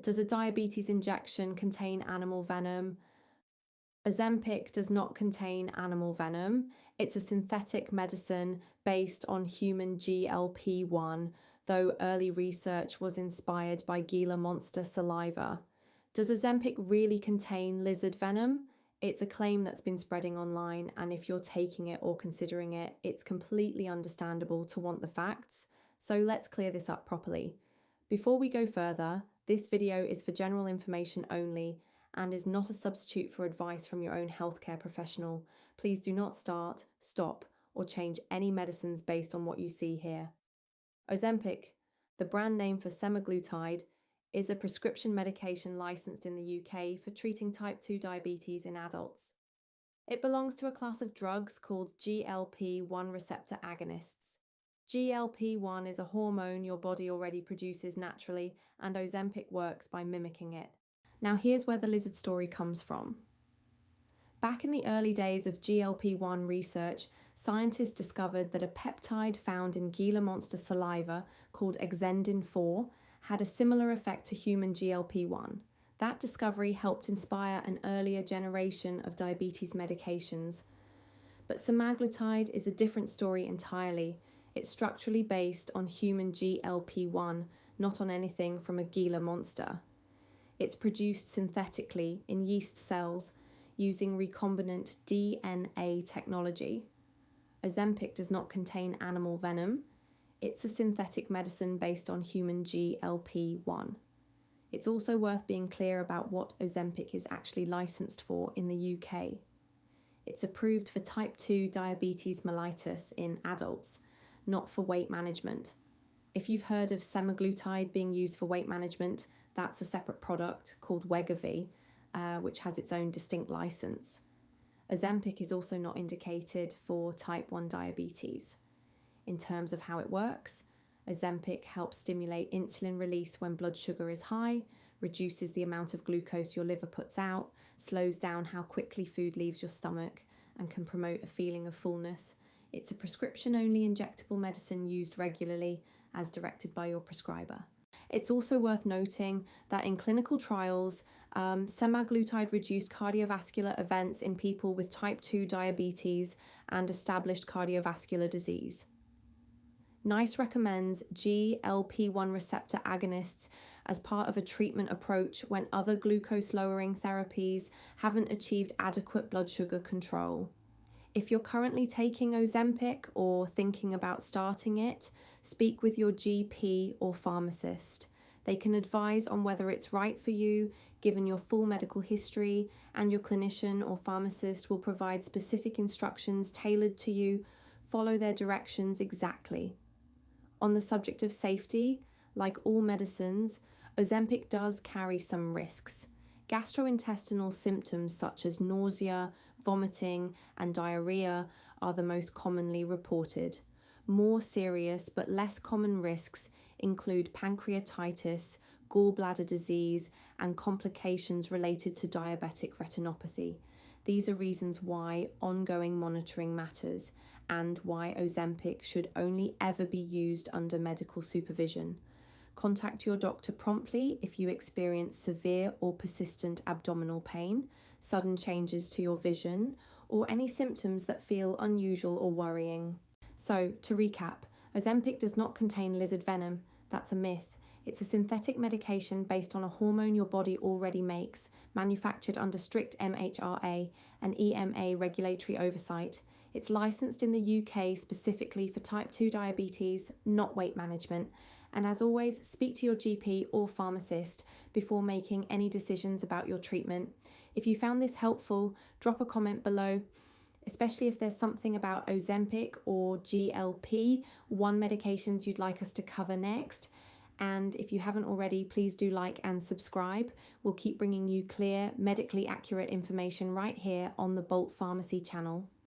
Does a diabetes injection contain animal venom? Ozempic does not contain animal venom. It's a synthetic medicine based on human GLP-1, though early research was inspired by Gila monster saliva. Does Ozempic really contain lizard venom? It's a claim that's been spreading online, and if you're taking it or considering it, it's completely understandable to want the facts. So let's clear this up properly. Before we go further, this video is for general information only and is not a substitute for advice from your own healthcare professional. Please do not start, stop, or change any medicines based on what you see here. Ozempic, the brand name for semaglutide, is a prescription medication licensed in the UK for treating type 2 diabetes in adults. It belongs to a class of drugs called GLP-1 receptor agonists. GLP-1 is a hormone your body already produces naturally, and Ozempic works by mimicking it. Now here's where the lizard story comes from. Back in the early days of GLP-1 research, scientists discovered that a peptide found in Gila monster saliva called exendin-4 had a similar effect to human GLP-1. That discovery helped inspire an earlier generation of diabetes medications. But semaglutide is a different story entirely. It's structurally based on human GLP-1, not on anything from a Gila monster. It's produced synthetically in yeast cells using recombinant DNA technology. Ozempic does not contain animal venom. It's a synthetic medicine based on human GLP-1. It's also worth being clear about what Ozempic is actually licensed for in the UK. It's approved for type 2 diabetes mellitus in adults, not for weight management. If you've heard of semaglutide being used for weight management, that's a separate product called Wegovy, which has its own distinct license. Ozempic is also not indicated for type 1 diabetes. In terms of how it works, Ozempic helps stimulate insulin release when blood sugar is high, reduces the amount of glucose your liver puts out, slows down how quickly food leaves your stomach, and can promote a feeling of fullness. It's a prescription-only injectable medicine used regularly as directed by your prescriber. It's also worth noting that in clinical trials, semaglutide reduced cardiovascular events in people with type 2 diabetes and established cardiovascular disease. NICE recommends GLP-1 receptor agonists as part of a treatment approach when other glucose-lowering therapies haven't achieved adequate blood sugar control. If you're currently taking Ozempic or thinking about starting it, speak with your GP or pharmacist. They can advise on whether it's right for you, given your full medical history, and your clinician or pharmacist will provide specific instructions tailored to you. Follow their directions exactly. On the subject of safety, like all medicines, Ozempic does carry some risks. Gastrointestinal symptoms such as nausea, vomiting, and diarrhea are the most commonly reported. More serious but less common risks include pancreatitis, gallbladder disease, and complications related to diabetic retinopathy. These are reasons why ongoing monitoring matters and why Ozempic should only ever be used under medical supervision. Contact your doctor promptly if you experience severe or persistent abdominal pain, sudden changes to your vision, or any symptoms that feel unusual or worrying. So, to recap, Ozempic does not contain lizard venom. That's a myth. It's a synthetic medication based on a hormone your body already makes, manufactured under strict MHRA and EMA regulatory oversight. It's licensed in the UK specifically for type 2 diabetes, not weight management. And as always, speak to your GP or pharmacist before making any decisions about your treatment. If you found this helpful, drop a comment below, especially if there's something about Ozempic or GLP-1 medications you'd like us to cover next. And if you haven't already, please do like and subscribe. We'll keep bringing you clear, medically accurate information right here on the Bolt Pharmacy channel.